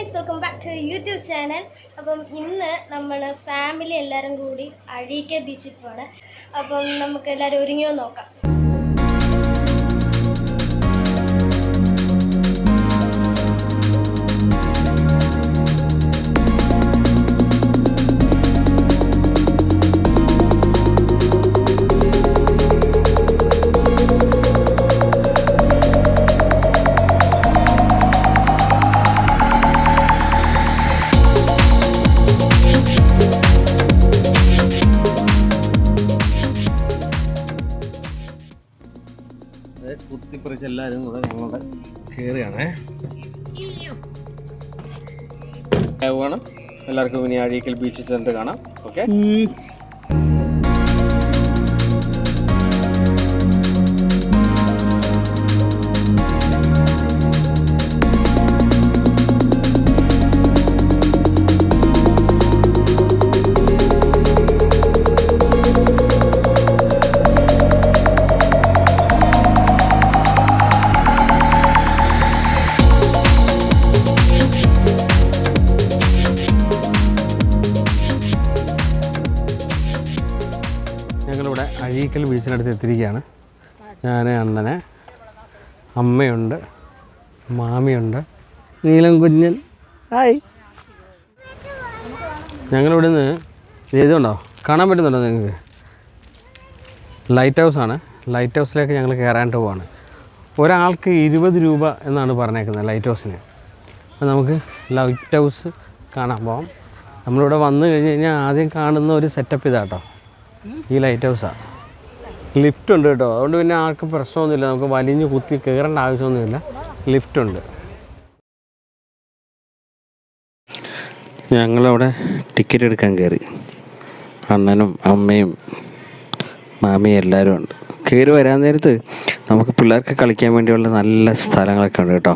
Guys, welcome back to YouTube channel. അപ്പം ഇന്ന് നമ്മൾ ഫാമിലി എല്ലാവരും കൂടി അഴീക്കൽ ബീച്ചിൽ പോവാണ്. അപ്പം നമുക്ക് എല്ലാവരും ഒരുങ്ങിയോ നോക്കാം. കുത്തിപ്പറിച്ച് എല്ലാവരും കൂടെ ഞങ്ങളുടെ കയറുകയാണേ. വേണം എല്ലാവർക്കും ഇനി അഴീക്കൽ ബീച്ചിൽ ചെന്നിട്ട് കാണാം. ഓക്കെ, ഞങ്ങളിവിടെ അഴീക്കൽ ബീച്ചിനടുത്ത് എത്തിയിരിക്കുകയാണ്. ഞാൻ, അണ്ണനെ, അമ്മയുണ്ട്, മാമിയുണ്ട്, നീലം കുഞ്ഞൻ. ഹായ്. ഞങ്ങളിവിടെ നിന്ന് ഇതുണ്ടോ കാണാൻ പറ്റുന്നുണ്ടോ നിങ്ങൾക്ക്? ലൈറ്റ് ഹൗസാണ്. ലൈറ്റ് ഹൗസിലേക്ക് ഞങ്ങൾ കയറാനായിട്ട് പോവാണ്. ഒരാൾക്ക് 20 രൂപ എന്നാണ് പറഞ്ഞേക്കുന്നത് ലൈറ്റ് ഹൗസിന്. അപ്പോൾ നമുക്ക് ലൈറ്റ് ഹൗസ് കാണാൻ പോകാം. നമ്മളിവിടെ വന്നു കഴിഞ്ഞ് കഴിഞ്ഞാൽ ആദ്യം കാണുന്ന ഒരു സെറ്റപ്പ് ഇതാട്ടോ, ഈ ലൈറ്റ് ഹൗസാണ്. ലിഫ്റ്റ് ഉണ്ട് കേട്ടോ, അതുകൊണ്ട് പിന്നെ ആർക്കും പ്രശ്നമൊന്നുമില്ല. നമുക്ക് വലിഞ്ഞ് കുത്തി കയറേണ്ട ആവശ്യമൊന്നുമില്ല, ലിഫ്റ്റുണ്ട്. ഞങ്ങളവിടെ ടിക്കറ്റ് എടുക്കാൻ കയറി. അണ്ണനും അമ്മയും മാമിയും എല്ലാവരും ഉണ്ട്. കയറി വരാൻ നേരത്ത് നമുക്ക് പിള്ളേർക്ക് കളിക്കാൻ വേണ്ടിയുള്ള നല്ല സ്ഥലങ്ങളൊക്കെ ഉണ്ട് കേട്ടോ,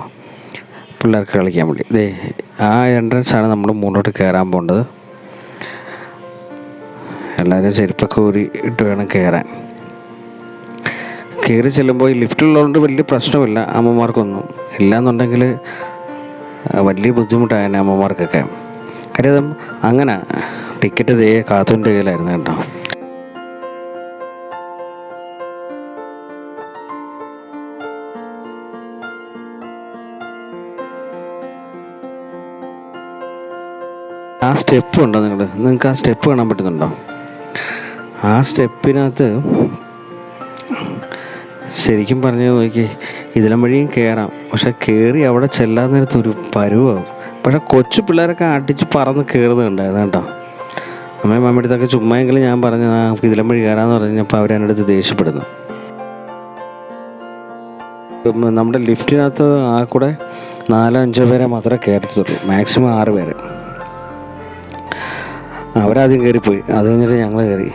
പിള്ളേർക്ക് കളിക്കാൻ വേണ്ടി. ഇതേ ആ എൻട്രൻസാണ് നമ്മൾ മുന്നോട്ട് കയറാൻ പോകേണ്ടത്. എല്ലാവരും ചെരുപ്പൊക്കെ ഊരി ഇട്ട് വേണം കയറാൻ. കയറി ചെല്ലുമ്പോൾ ഈ ലിഫ്റ്റുള്ളതുകൊണ്ട് വലിയ പ്രശ്നമില്ല അമ്മമാർക്കൊന്നും. ഇല്ലയെന്നുണ്ടെങ്കിൽ വലിയ ബുദ്ധിമുട്ടായാണ് അമ്മമാർക്കൊക്കെ. കാര്യം അങ്ങനെ ടിക്കറ്റ് ഇതേ കാത്തുൻ്റെ കയ്യിലായിരുന്നു കേട്ടോ. ആ സ്റ്റെപ്പ് ഉണ്ടോ നിങ്ങൾക്ക് ആ സ്റ്റെപ്പ് കാണാൻ പറ്റുന്നുണ്ടോ? ആ സ്റ്റെപ്പിനകത്ത് ശരിക്കും പറഞ്ഞു നോക്കി ഇതിലും വഴിയും കയറാം. പക്ഷെ കയറി അവിടെ ചെല്ലാൻ നേരത്ത് ഒരു പരുവാകും. പക്ഷെ കൊച്ചു പിള്ളേരൊക്കെ അടിച്ച് പറന്ന് കയറുന്നുണ്ടായിരുന്നു കേട്ടോ. അമ്മയും അമ്മയുടെ അടുത്തൊക്കെ ചുമ്മായെങ്കിലും ഞാൻ പറഞ്ഞു നമുക്ക് ഇതിലും വഴി കയറാമെന്ന് പറഞ്ഞപ്പോൾ അവരെൻ്റെ അടുത്ത് ദേഷ്യപ്പെടുന്നു. നമ്മുടെ ലിഫ്റ്റിനകത്ത് ആ കൂടെ 4-5 പേരെ മാത്രമേ കയറത്തുള്ളൂ, മാക്സിമം 6 പേര്. അവരാദ്യം കയറിപ്പോയി, അത് കഴിഞ്ഞിട്ട് ഞങ്ങൾ കയറി.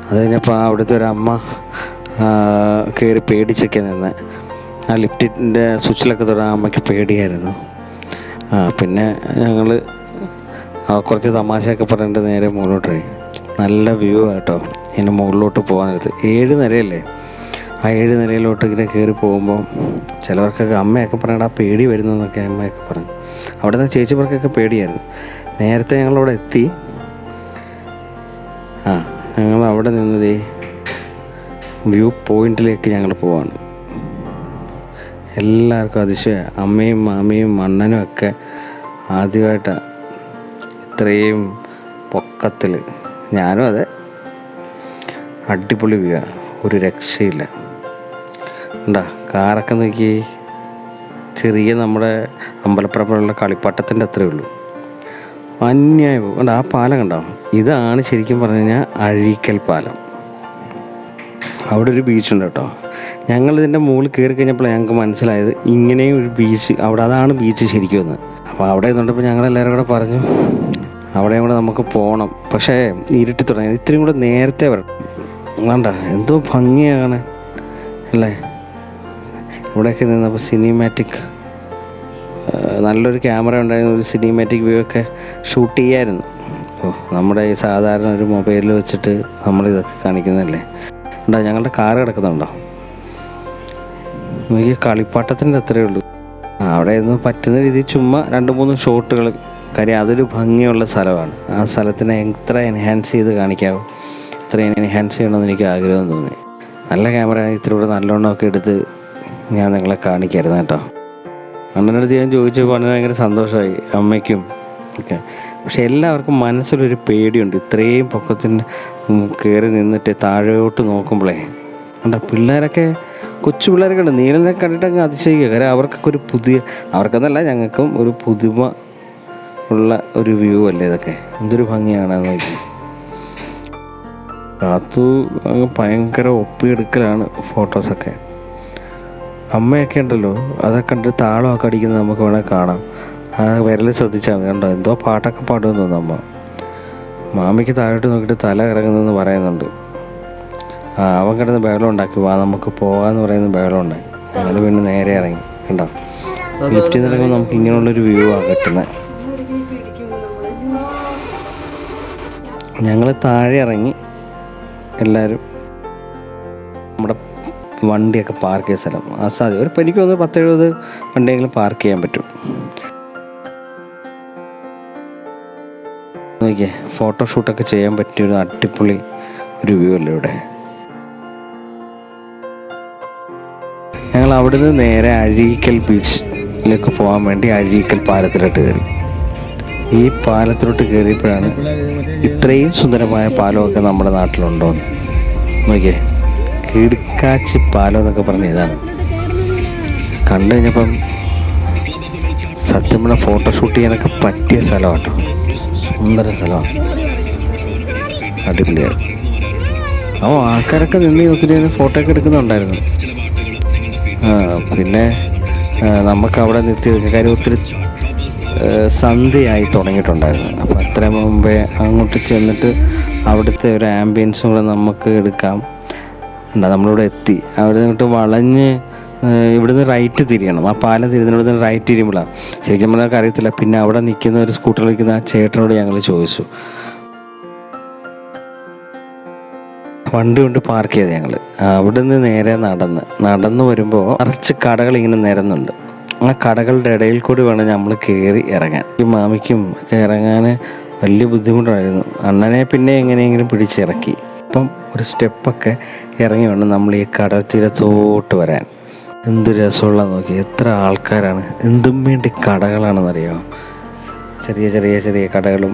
അത് കഴിഞ്ഞപ്പോൾ അവിടുത്തെ ഒരു അമ്മ കയറി പേടിച്ചൊക്കെ നിന്ന്. ആ ലിഫ്റ്റിൻ്റെ സ്വിച്ചിലൊക്കെ തൊടാൻ അമ്മയ്ക്ക് പേടിയായിരുന്നു. പിന്നെ ഞങ്ങൾ കുറച്ച് തമാശയൊക്കെ പറഞ്ഞിട്ട് നേരെ മുകളിലോട്ട് പോയി. നല്ല വ്യൂ ആട്ടോ. ഇനി മുകളിലോട്ട് പോകാൻ നേരത്ത് 7 നിലയല്ലേ, ആ 7 നിലയിലോട്ട് ഇങ്ങനെ കയറി പോകുമ്പോൾ ചിലവർക്കൊക്കെ അമ്മയൊക്കെ പറയണ്ട ആ പേടി വരുന്നതെന്നൊക്കെ അമ്മയൊക്കെ പറഞ്ഞു. അവിടെ നിന്ന് ചേച്ചിമാർക്കൊക്കെ പേടിയായിരുന്നു. നേരത്തെ ഞങ്ങളവിടെ എത്തി. ഞങ്ങൾ അവിടെ നിന്നത് വ്യൂ പോയിന്റിലേക്ക് ഞങ്ങൾ പോവാണ്. എല്ലാവർക്കും അതിശയം. അമ്മയും മാമിയും അണ്ണനും ഒക്കെ ആദ്യമായിട്ടാണ് ഇത്രയും പൊക്കത്തിൽ. ഞാനും അതെ. അടിപൊളി വ്യൂ, ഒരു രക്ഷയില്ല. ഉണ്ടാ കാറൊക്കെ നോക്കി, ചെറിയ നമ്മുടെ അമ്പലപ്പുറമുള്ള കളിപ്പാട്ടത്തിൻ്റെ അത്രയേ ഉള്ളൂ. അന്യായം ഉണ്ട്. ആ പാലം കണ്ടോ, ഇതാണ് ശരിക്കും പറഞ്ഞു കഴിഞ്ഞാൽ അഴീക്കൽ പാലം. അവിടെ ഒരു ബീച്ചുണ്ട് കേട്ടോ. ഞങ്ങളിതിൻ്റെ മുകളിൽ കയറി കഴിഞ്ഞപ്പോൾ ഞങ്ങൾക്ക് മനസ്സിലായത് ഇങ്ങനെയും ഒരു ബീച്ച് അവിടെ, അതാണ് ബീച്ച് ശരിക്കും എന്ന്. അപ്പോൾ അവിടെ നിന്നുണ്ടപ്പോൾ ഞങ്ങളെല്ലാവരും കൂടെ പറഞ്ഞു അവിടെയും കൂടെ നമുക്ക് പോകണം. പക്ഷേ ഇരുട്ടി തുടങ്ങി, ഇത്രയും കൂടെ നേരത്തെ വരണം. വേണ്ട, എന്തോ ഭംഗിയാണ് അല്ലേ. ഇവിടെയൊക്കെ നിന്നപ്പോൾ സിനിമാറ്റിക് നല്ലൊരു ക്യാമറ ഉണ്ടായിരുന്നു, ഒരു സിനിമാറ്റിക് വ്യൂ ഒക്കെ ഷൂട്ട് ചെയ്യാമായിരുന്നു. നമ്മുടെ ഈ സാധാരണ ഒരു മൊബൈലിൽ വെച്ചിട്ട് നമ്മളിതൊക്കെ കാണിക്കുന്നതല്ലേ. ഉണ്ടോ ഞങ്ങളുടെ കാറ് കിടക്കുന്നുണ്ടോ? ഈ കളിപ്പാട്ടത്തിൻ്റെ അത്രയേ ഉള്ളൂ. അവിടെ നിന്ന് പറ്റുന്ന രീതിയിൽ ചുമ്മാ 2-3 ഷോട്ടുകൾ. കാര്യം അതൊരു ഭംഗിയുള്ള സ്ഥലമാണ്. ആ സ്ഥലത്തിനെ എത്ര എൻഹാൻസ് ചെയ്ത് കാണിക്കാവോ ഇത്ര എൻഹാൻസ് ചെയ്യണമെന്ന് എനിക്ക് ആഗ്രഹം തോന്നി. നല്ല ക്യാമറ ഇത്തിരി കൂടെ നല്ലോണമൊക്കെ എടുത്ത് ഞാൻ നിങ്ങളെ കാണിക്കായിരുന്നു കേട്ടോ. അണ്ണൻ്റെ അടുത്ത് ഞാൻ ചോദിച്ചപ്പോൾ അണ്ണന് ഭയങ്കര സന്തോഷമായി, അമ്മയ്ക്കും ഒക്കെ. പക്ഷെ എല്ലാവർക്കും മനസ്സിലൊരു പേടിയുണ്ട്. ഇത്രയും പൊക്കത്തിന് കയറി നിന്നിട്ട് താഴോട്ട് നോക്കുമ്പോഴേ കണ്ടോ പിള്ളേരൊക്കെ, കൊച്ചു പിള്ളേരൊക്കെ ഉണ്ട്. നീലനെ കണ്ടിട്ട് അങ്ങ് അതിശയിക്കുക. കാര്യം അവർക്കൊക്കെ ഒരു അവർക്കെന്നല്ല ഞങ്ങൾക്കും ഒരു പുതുമ ഉള്ള ഒരു വ്യൂ അല്ലേ ഇതൊക്കെ. എന്തൊരു ഭംഗിയാണെന്ന് നോക്കി. കാത്തു അങ്ങ് ഭയങ്കര ഒപ്പിയെടുക്കലാണ് ഫോട്ടോസൊക്കെ. അമ്മയൊക്കെ ഉണ്ടല്ലോ, അതൊക്കെ കണ്ടിട്ട് താളമൊക്കെ അടിക്കുന്നത് നമുക്ക് വേണമെങ്കിൽ കാണാം. ആ വിരൽ ശ്രദ്ധിച്ചാൽ മതി. കണ്ടോ എന്തോ പാട്ടൊക്കെ പാടുമെന്ന് തോന്നുന്നു അമ്മ. മാമിക്ക് താഴോട്ട് നോക്കിയിട്ട് തല ഇറങ്ങുന്നെന്ന് പറയുന്നുണ്ട്. അവൻ കിടന്ന് ബഹളം ഉണ്ടാക്കി, വാ നമുക്ക് പോകാമെന്ന് പറയുന്ന ബഹളം ഉണ്ടായി. ഞങ്ങൾ പിന്നെ നേരെ ഇറങ്ങി. കണ്ടോ ലിഫ്റ്റിൽ നിന്ന് ഇറങ്ങുമ്പോൾ നമുക്ക് ഇങ്ങനെയുള്ളൊരു വ്യൂ ആണ് കിട്ടുന്നത്. ഞങ്ങൾ താഴെ ഇറങ്ങി. എല്ലാവരും നമ്മുടെ വണ്ടിയൊക്കെ പാർക്ക് ചെയ്ത സ്ഥലം സാധ്യത ഒരു എനിക്ക് തോന്നുന്നു 10-70 വണ്ടിയെങ്കിലും പാർക്ക് ചെയ്യാൻ പറ്റും. നോക്കിയേ ഫോട്ടോഷൂട്ടൊക്കെ ചെയ്യാൻ പറ്റിയൊരു അടിപൊളി ഒരു വ്യൂ അല്ലേ ഇവിടെ. ഞങ്ങൾ അവിടുന്ന് നേരെ അഴീക്കൽ ബീച്ചിലേക്ക് പോകാൻ വേണ്ടി അഴീക്കൽ പാലത്തിലോട്ട് കയറി. ഈ പാലത്തിലോട്ട് കയറിയപ്പോഴാണ് ഇത്രയും സുന്ദരമായ പാലമൊക്കെ നമ്മുടെ നാട്ടിലുണ്ടോയെന്ന് നോക്കിയേ. കിടുക്കാച്ചി പാലം എന്നൊക്കെ പറഞ്ഞ ഇതാണ്. കണ്ടു കഴിഞ്ഞപ്പം സത്യം പറഞ്ഞാൽ ഫോട്ടോഷൂട്ട് ചെയ്യാനൊക്കെ പറ്റിയ സ്ഥലമാണ് കേട്ടോ. സുന്ദര സ്ഥലമാണ്, അടിപൊളിയാണ്. ആൾക്കാരൊക്കെ നിന്ന് ഒത്തിരി ഫോട്ടോ ഒക്കെ എടുക്കുന്നുണ്ടായിരുന്നു. പിന്നെ നമുക്ക് അവിടെ നിർത്തി കാര്യം ഒത്തിരി സന്ധ്യയായി തുടങ്ങിയിട്ടുണ്ടായിരുന്നു. അപ്പോൾ അത്ര മുമ്പേ അങ്ങോട്ട് ചെന്നിട്ട് അവിടുത്തെ ഒരു ആംബിയൻസും കൂടെ നമുക്ക് എടുക്കാം. നമ്മളിവിടെ എത്തി. അവിടെ നിന്നിട്ട് വളഞ്ഞ് ഇവിടുന്ന് റൈറ്റ് തിരിയണം. ആ പാലം തിരിയുന്നിടത്ത് റൈറ്റ് തിരിയുമ്പോഴാണ് ശരിക്കും നമുക്ക് അറിയത്തില്ല. പിന്നെ അവിടെ നിൽക്കുന്ന ഒരു സ്കൂട്ടറിൽ നിൽക്കുന്ന ആ ചേട്ടനോട് ഞങ്ങൾ ചോദിച്ചു. വണ്ടി കൊണ്ട് പാർക്ക് ചെയ്ത് ഞങ്ങൾ അവിടെ നിന്ന് നേരെ നടന്ന് വരുമ്പോൾ കുറച്ച് കടകൾ ഇങ്ങനെ നിരന്നുണ്ട്. ആ കടകളുടെ ഇടയിൽ കൂടി വേണം നമ്മൾ കയറി ഇറങ്ങാൻ. ഈ മാമിക്കും ഒക്കെ ഇറങ്ങാൻ വലിയ ബുദ്ധിമുട്ടായിരുന്നു. അണ്ണനെ പിന്നെ എങ്ങനെയെങ്കിലും പിടിച്ചിറക്കി. അപ്പം ഒരു സ്റ്റെപ്പൊക്കെ ഇറങ്ങി വേണം നമ്മൾ ഈ കടൽ തീരത്തോട്ട് വരാൻ. എന്ത് രസമുള്ള നോക്കി, എത്ര ആൾക്കാരാണ്, എന്തും വേണ്ടി കടകളാണെന്നറിയാമോ. ചെറിയ ചെറിയ ചെറിയ കടകളും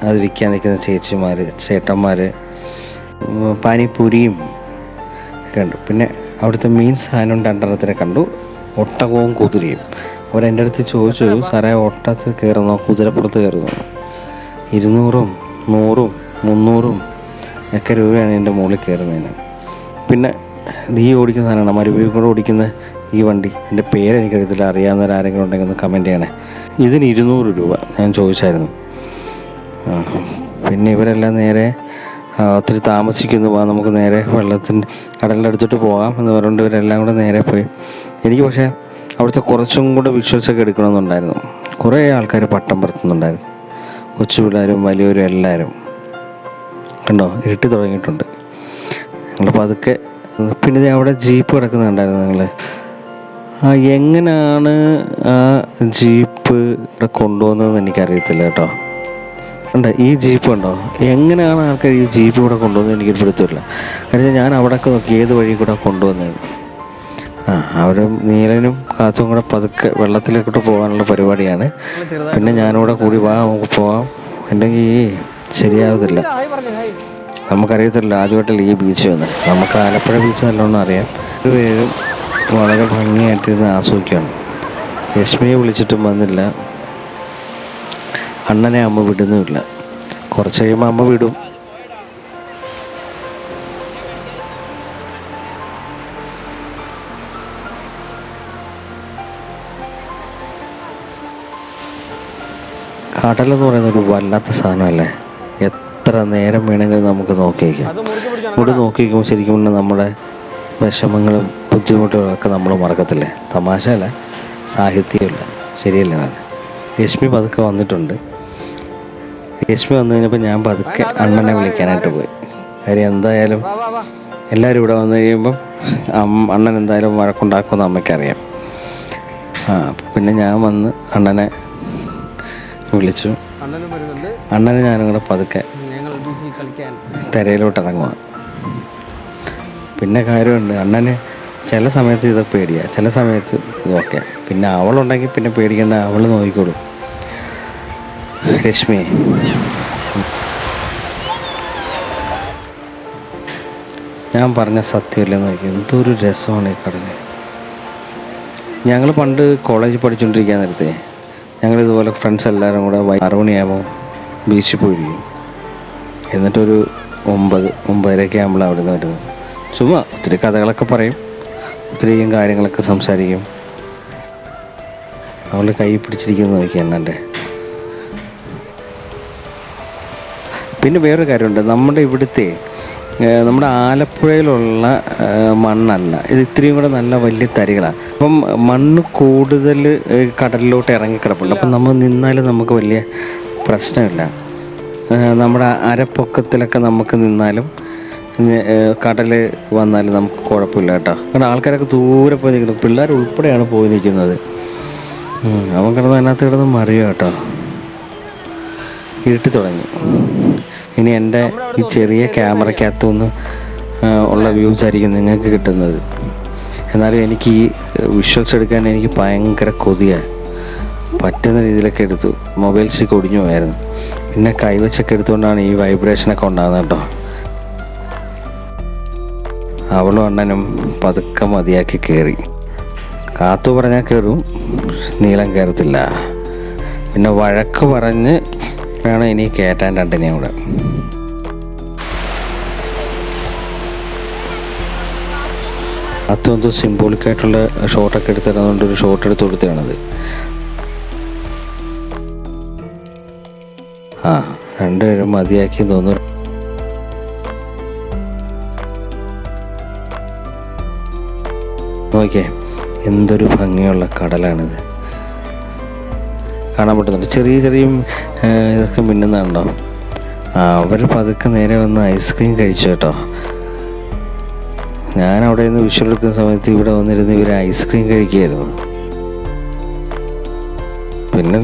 അത് വിൽക്കാൻ നിൽക്കുന്ന ചേച്ചിമാർ ചേട്ടന്മാർ പാനിപ്പൂരിയും ഒക്കെ ഉണ്ട്. പിന്നെ അവിടുത്തെ മീൻ സാധനം 2 കണ്ടു, ഒട്ടകവും കുതിരയും. അവരെൻ്റെ അടുത്ത് ചോദിച്ചു, സാറേ ഒട്ടകത്തിൽ കയറുന്നോ കുതിരപ്പുറത്ത് കയറുന്നോ? 200, 100, 300 ഒക്കെ രൂപയാണ് എൻ്റെ മുകളിൽ കയറുന്നതിന്. പിന്നെ ഈ ഓടിക്കുന്ന സാധനമാണ് മരുഭൂമി കൂടെ ഓടിക്കുന്ന ഈ വണ്ടി. എൻ്റെ പേരെനിക്കറിയത്തില്ല, അറിയാവുന്നവരാരെങ്കിലും ഉണ്ടെങ്കിൽ ഒന്ന് കമൻറ്റ് ചെയ്യണേ. ഇതിന് 200 രൂപ ഞാൻ ചോദിച്ചായിരുന്നു. പിന്നെ ഇവരെല്ലാം നേരെ ഒത്തിരി താമസിക്കുന്നു, നമുക്ക് നേരെ വെള്ളത്തിൻ്റെ കടലിൻ്റെ അടുത്തോട്ട് പോകാം എന്ന് പറഞ്ഞുകൊണ്ട് ഇവരെല്ലാം കൂടെ നേരെ പോയി. എനിക്ക് പക്ഷേ അവിടുത്തെ കുറച്ചും കൂടെ വിഷ്വൽസൊക്കെ എടുക്കണമെന്നുണ്ടായിരുന്നു. കുറേ ആൾക്കാർ പട്ടം പറത്തുന്നുണ്ടായിരുന്നു, കൊച്ചു പിള്ളേരും വലിയവരും എല്ലാവരും. കണ്ടോ ഇരുട്ടി തുടങ്ങിയിട്ടുണ്ട്. ഞങ്ങളിപ്പോൾ അതൊക്കെ പിന്നെ അവിടെ ജീപ്പ് കിടക്കുന്നുണ്ടായിരുന്നു. നിങ്ങൾ എങ്ങനെയാണ് ആ ജീപ്പ് ഇവിടെ കൊണ്ടുപോകുന്നതെന്ന് എനിക്കറിയത്തില്ല കേട്ടോ. ഉണ്ട് ഈ ജീപ്പ് ഉണ്ടോ, എങ്ങനെയാണ് ആൾക്കാർ ഈ ജീപ്പ് ഇവിടെ കൊണ്ടുപോകുന്നത് എനിക്കൊരു പിടുത്തമില്ല. കാരണം ഞാൻ അവിടെയൊക്കെ നോക്കി ഏത് വഴി കൂടെ കൊണ്ടുവന്നത്. അവരും നീലനും കാത്തും കൂടെ പതുക്കെ വെള്ളത്തിലേക്കോട്ട് പോകാനുള്ള പരിപാടിയാണ്. പിന്നെ ഞാനിവിടെ കൂടി വാ നമുക്ക് പോകാം, അല്ലെങ്കിൽ ശരിയാവത്തില്ല. നമുക്കറിയത്തില്ല, ആദ്യമായിട്ടല്ല ഈ ബീച്ച് വന്ന്. നമുക്ക് ആലപ്പുഴ ബീച്ച് നല്ലോണം അറിയാം. പേരും വളരെ ഭംഗിയായിട്ടിരുന്ന് ആസ്വദിക്കുകയാണ്. രശ്മിയെ വിളിച്ചിട്ടും വന്നില്ല, അണ്ണനെ അമ്മ വിടുന്നുമില്ല. കുറച്ച് കഴിയുമ്പോൾ അമ്മ വിടും. കടലെന്ന് പറയുന്ന ഒരു വല്ലാത്ത സാധനമല്ലേ. എത്ര നേരം വേണമെങ്കിലും നമുക്ക് നോക്കിയിരിക്കാം. ഇവിടെ നോക്കിയിരിക്കുമ്പോൾ ശരിക്കും പറഞ്ഞാൽ നമ്മുടെ വിഷമങ്ങളും ബുദ്ധിമുട്ടുകളൊക്കെ നമ്മൾ മറക്കത്തില്ലേ. തമാശ അല്ല, സാഹിത്യമില്ല, ശരിയല്ല. രശ്മി പതുക്കെ വന്നിട്ടുണ്ട്. രശ്മി വന്നു കഴിഞ്ഞപ്പോൾ ഞാൻ പതുക്കെ അണ്ണനെ വിളിക്കാനായിട്ട് പോയി. കാര്യം എന്തായാലും എല്ലാവരും ഇവിടെ വന്നു കഴിയുമ്പം അണ്ണൻ എന്തായാലും വഴക്കുണ്ടാക്കുമെന്ന് അമ്മയ്ക്കറിയാം. പിന്നെ ഞാൻ വന്ന് അണ്ണനെ വിളിച്ചു. അണ്ണനെ ഞാനും കൂടെ പതുക്കെ തിരയിലോട്ട് ഇറങ്ങുക. പിന്നെ കാര്യമുണ്ട്, അണ്ണന് ചില സമയത്ത് ഇതൊക്കെ പേടിയാണ്, ചില സമയത്ത് ഇതൊക്കെ. പിന്നെ അവളുണ്ടെങ്കിൽ പിന്നെ പേടിക്കേണ്ട, അവൾ നോക്കിക്കോളും. രശ്മി ഞാൻ പറഞ്ഞ സത്യമല്ലെന്ന് നോക്കി, എന്തൊരു രസമാണ് ഈ കടല്. ഞങ്ങൾ പണ്ട് കോളേജിൽ പഠിച്ചുകൊണ്ടിരിക്കാൻ നേരത്തെ ഞങ്ങളിതുപോലെ ഫ്രണ്ട്സ് എല്ലാവരും കൂടെ 6 മണിയാകുമ്പോൾ ബീച്ചിൽ പോയിരിക്കും. എന്നിട്ടൊരു 9-9:30 ആകുമ്പോൾ അവിടെ നിന്ന് വരുന്നത്. ചുമ്മാ ഒത്തിരി കഥകളൊക്കെ പറയും, ഒത്തിരി കാര്യങ്ങളൊക്കെ സംസാരിക്കും. അവൾ കൈ പിടിച്ചിരിക്കുന്നത് നോക്കി എന്നെ. പിന്നെ വേറൊരു കാര്യമുണ്ട്, നമ്മുടെ ആലപ്പുഴയിലുള്ള മണ്ണല്ല ഇത്, ഇത്രയും കൂടെ നല്ല വലിയ തരികളാണ്. അപ്പം മണ്ണ് കൂടുതൽ കടലിലോട്ട് ഇറങ്ങിക്കിടപ്പുണ്ട്. അപ്പം നമ്മൾ നിന്നാലും നമുക്ക് വലിയ പ്രശ്നമില്ല. നമ്മുടെ അരപ്പൊക്കത്തിലൊക്കെ നമുക്ക് നിന്നാലും കടൽ വന്നാലും നമുക്ക് കുഴപ്പമില്ല കേട്ടോ. കാരണം ആൾക്കാരൊക്കെ ദൂരെ പോയി നിൽക്കുന്നു, പിള്ളേർ ഉൾപ്പെടെയാണ് പോയി നിൽക്കുന്നത്. അവൻ കിടന്ന് അതിനകത്ത് കിടന്ന് മറിയുക കേട്ടോ. ഇരുട്ടി തുടങ്ങി. ഇനി എൻ്റെ ഈ ചെറിയ ക്യാമറയ്ക്കകത്തുനിന്ന് ഉള്ള വ്യൂസ് ആയിരിക്കും നിങ്ങൾക്ക് കിട്ടുന്നത്. എന്നാലും എനിക്ക് ഈ വിഷ്വൽസ് എടുക്കാൻ എനിക്ക് ഭയങ്കര കൊതിയാണ്. പറ്റുന്ന രീതിയിലൊക്കെ എടുത്തു. മൊബൈൽ സ്റ്റിക്ക് ഒടിഞ്ഞു പോയായിരുന്നു. പിന്നെ കൈവച്ചൊക്കെ എടുത്തുകൊണ്ടാണ് ഈ വൈബ്രേഷനൊക്കെ ഉണ്ടാകുന്നത് കേട്ടോ. അവളും അണ്ണനും പതുക്കെ മതിയാക്കി കയറി. കാത്തു പറഞ്ഞാൽ കയറും, നീളം കയറത്തില്ല. പിന്നെ വഴക്ക് പറഞ്ഞ് വേണം ഇനി കയറ്റാൻ രണ്ടിനെയും കൂടെ. അതെന്തോ സിംബോളിക്കായിട്ടുള്ള ഷോട്ടൊക്കെ എടുത്ത് തരുന്നതുകൊണ്ട് ഒരു ഷോട്ട് എടുത്ത് കൊടുത്തതാണത്. രണ്ടുപേരും മതിയാക്കി തോന്നുന്നു. നോക്കിയേ, എന്തൊരു ഭംഗിയുള്ള കടലാണിത്. കാണാൻ പറ്റുന്നുണ്ട്. ചെറിയ ഇതൊക്കെ മിന്നുന്നുണ്ടോ. അവർ പതുക്കെ നേരെ വന്ന് ഐസ്ക്രീം കഴിച്ചു കേട്ടോ. ഞാൻ അവിടെ നിന്ന് വിഷ്വൽ എടുക്കുന്ന സമയത്ത് ഇവിടെ വന്നിരുന്ന് ഇവർ ഐസ്ക്രീം കഴിക്കുകയായിരുന്നു. പിന്നെ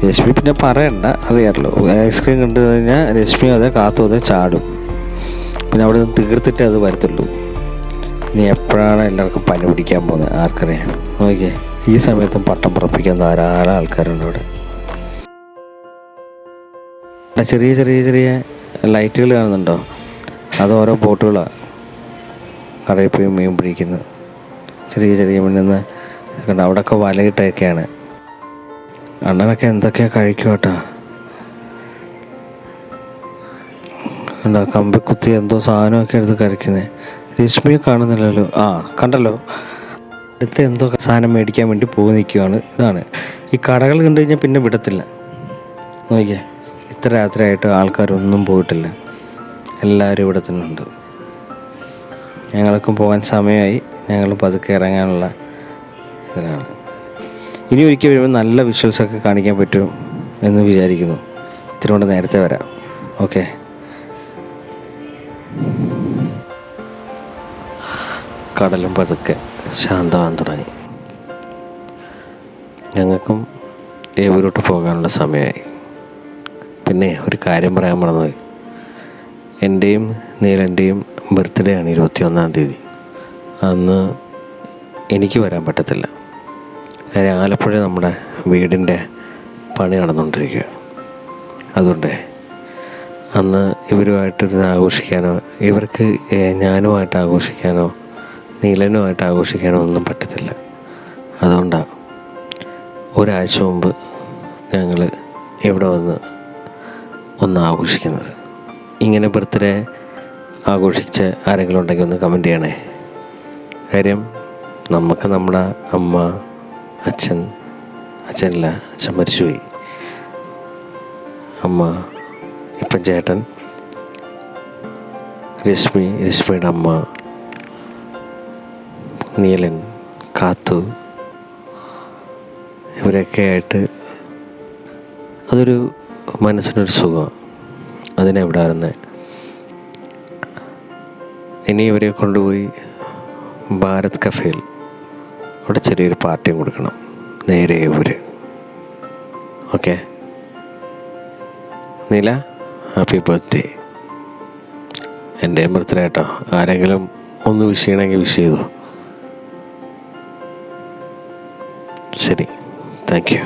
രശ്മി പിന്നെ പറയണ്ട, അറിയാമല്ലോ. ഐസ്ക്രീം കണ്ടു കഴിഞ്ഞാൽ രശ്മി അതെ കാത്തും അതെ ചാടും. പിന്നെ അവിടെ നിന്ന് തീർത്തിട്ടേ അത് വരത്തുള്ളൂ. ഇനി എപ്പോഴാണ് എല്ലാവർക്കും പനി പിടിക്കാൻ പോകുന്നത് ആർക്കറിയാം. നോക്കിയേ, ഈ സമയത്തും പട്ടം പറപ്പിക്കാൻ ധാരാളം ആൾക്കാരുണ്ട് ഇവിടെ. ചെറിയ ലൈറ്റുകൾ കാണുന്നുണ്ടോ, അത് ഓരോ ബോട്ടുകളാണ് കടയിൽ പോയി മീൻ പിടിക്കുന്നത്. ചെറിയ മിന്നുന്ന കണ്ടോ, അവിടെയൊക്കെ വലയിട്ടൊക്കെയാണ്. അണ്ണനൊക്കെ എന്തൊക്കെയാണ് കഴിക്കും കേട്ടോ. കണ്ടോ, കമ്പിക്കുത്തി എന്തോ സാധനമൊക്കെ എടുത്ത് കഴിക്കുന്നത്. രശ്മിയെ കാണുന്നില്ലല്ലോ. കണ്ടല്ലോ, അടുത്ത് എന്തോ സാധനം മേടിക്കാൻ വേണ്ടി പോയി നിൽക്കുകയാണ്. ഇതാണ് ഈ കടകൾ കണ്ടു കഴിഞ്ഞാൽ പിന്നെ വിടത്തില്ല. നോക്കിയേ, ഇത്ര രാത്രിയായിട്ട് ആൾക്കാരൊന്നും പോയിട്ടില്ല, എല്ലാവരും ഇവിടെ തന്നെ ഉണ്ട്. ഞങ്ങൾക്കും പോകാൻ സമയമായി. ഞങ്ങൾ പതുക്കെ ഇറങ്ങാനുള്ള ഇതിലാണ്. ഇനി ഒരിക്കൽ വരുമ്പോൾ നല്ല വിഷ്വൽസൊക്കെ കാണിക്കാൻ പറ്റും എന്ന് വിചാരിക്കുന്നു. ഇത്തിരി കൊണ്ട് നേരത്തെ വരാം. ഓക്കെ. കടലും പതുക്കെ ശാന്തമാകാൻ തുടങ്ങി. ഞങ്ങൾക്കും ഏവൂരോട്ട് പോകാനുള്ള സമയമായി. പിന്നെ ഒരു കാര്യം പറയാൻ മറന്നുപോയി. എൻ്റെയും നീലൻ്റെയും ബർത്ത്ഡേ ആണ് 21-ാം തീയതി. അന്ന് എനിക്ക് വരാൻ പറ്റത്തില്ല. കാര്യം ആലപ്പുഴ നമ്മുടെ വീടിൻ്റെ പണി നടന്നുകൊണ്ടിരിക്കുക. അതുകൊണ്ട് അന്ന് ഇവരുമായിട്ടിരുന്ന് ആഘോഷിക്കാനോ, ഇവർക്ക് ഞാനുമായിട്ട് ആഘോഷിക്കാനോ നീലനുമായിട്ട് ആഘോഷിക്കാനോ ഒന്നും പറ്റത്തില്ല. അതുകൊണ്ടാണ് ഒരാഴ്ച മുമ്പ് ഞങ്ങൾ ഇവിടെ വന്ന് ഒന്ന് ആഘോഷിക്കുന്നത്. ഇങ്ങനെ ബർത്ത്ഡേ ആഘോഷിച്ച ആരെങ്കിലും ഉണ്ടെങ്കിൽ ഒന്ന് കമൻറ്റ് ചെയ്യണേ. കാര്യം നമുക്ക് നമ്മുടെ അമ്മ, അച്ഛൻ മരിച്ചുപോയി. അമ്മ, ഇപ്പം ചേട്ടൻ, രശ്മിയുടെ അമ്മ, നീലൻ, കാത്തു, ഇവരൊക്കെ ആയിട്ട് അതൊരു മനസ്സിനൊരു സുഖമാണ്. അതിനെവിടെ വരുന്നത്. ഇനി ഇവരെ കൊണ്ടുപോയി ഭാരത് കഫേയിൽ ഇവിടെ ചെറിയൊരു പാർട്ടിയും കൊടുക്കണം, നേരെ ഊര്. ഓക്കെ നീല, ഹാപ്പി ബർത്ത്ഡേ. എൻ്റെയും ബർത്ത്ഡേ കേട്ടോ. ആരെങ്കിലും ഒന്ന് വിഷ് ചെയ്യണമെങ്കിൽ വിഷ് ചെയ്തു. ശരി, താങ്ക് യു.